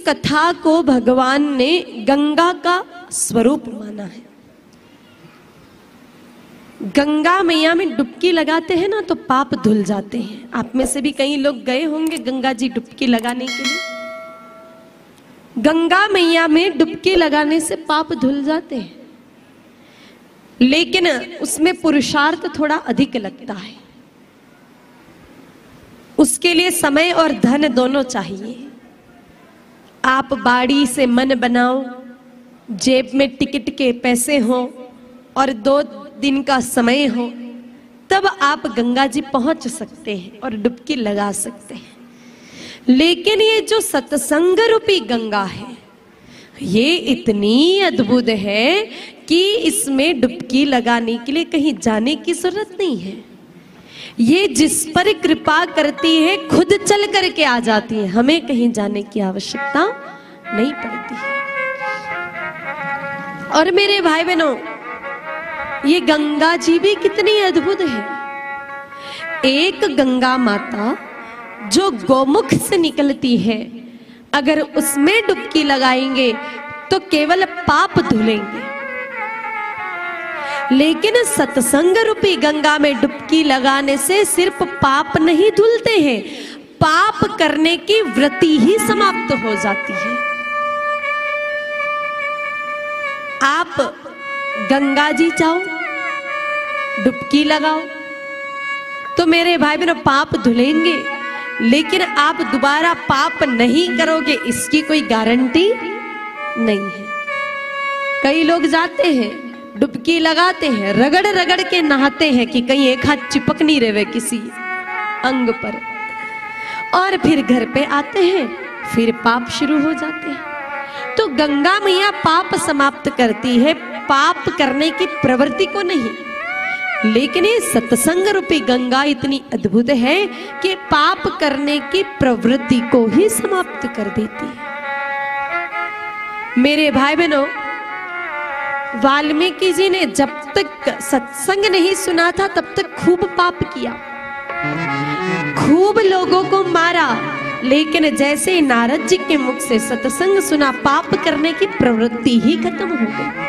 कथा को भगवान ने गंगा का स्वरूप माना है। गंगा मैया में डुबकी लगाते हैं ना तो पाप धुल जाते हैं। आप में से भी कई लोग गए होंगे गंगा जी डुबकी लगाने के लिए। गंगा मैया में डुबकी लगाने से पाप धुल जाते हैं, लेकिन उसमें पुरुषार्थ थोड़ा अधिक लगता है। उसके लिए समय और धन दोनों चाहिए। आप बाड़ी से मन बनाओ, जेब में टिकट के पैसे हो और 2 दिन का समय हो, तब आप गंगा जी पहुंच सकते हैं और डुबकी लगा सकते हैं। लेकिन ये जो सत्संग रूपी गंगा है, ये इतनी अद्भुत है कि इसमें डुबकी लगाने के लिए कहीं जाने की जरूरत नहीं है। ये जिस पर कृपा करती है खुद चल करके आ जाती है, हमें कहीं जाने की आवश्यकता नहीं पड़ती है। और मेरे भाई बहनों, ये गंगा जी भी कितनी अद्भुत है। एक गंगा माता जो गोमुख से निकलती है, अगर उसमें डुबकी लगाएंगे तो केवल पाप धुलेंगे। लेकिन सत्संग रूपी गंगा में डुबकी लगाने से सिर्फ पाप नहीं धुलते हैं, पाप करने की वृत्ति ही समाप्त हो जाती है। आप गंगा जी जाओ, डुबकी लगाओ, तो मेरे भाई बहनों पाप धुलेंगे, लेकिन आप दोबारा पाप नहीं करोगे इसकी कोई गारंटी नहीं है। कई लोग जाते हैं, डुबकी लगाते हैं, रगड़ रगड़ के नहाते हैं कि कहीं एक हाथ चिपक नहीं रहे किसी अंग पर, और फिर घर पे आते हैं, फिर पाप शुरू हो जाते हैं। तो गंगा मैया पाप समाप्त करती है, पाप करने की प्रवृत्ति को नहीं। लेकिन ये सत्संग रूपी गंगा इतनी अद्भुत है कि पाप करने की प्रवृत्ति को ही समाप्त कर देती है। मेरे भाई बहनों, वाल्मीकि जी ने जब तक सत्संग नहीं सुना था तब तक खूब पाप किया, खूब लोगों को मारा, लेकिन जैसे नारद जी के मुख से सत्संग सुना, पाप करने की प्रवृत्ति ही खत्म हो गई।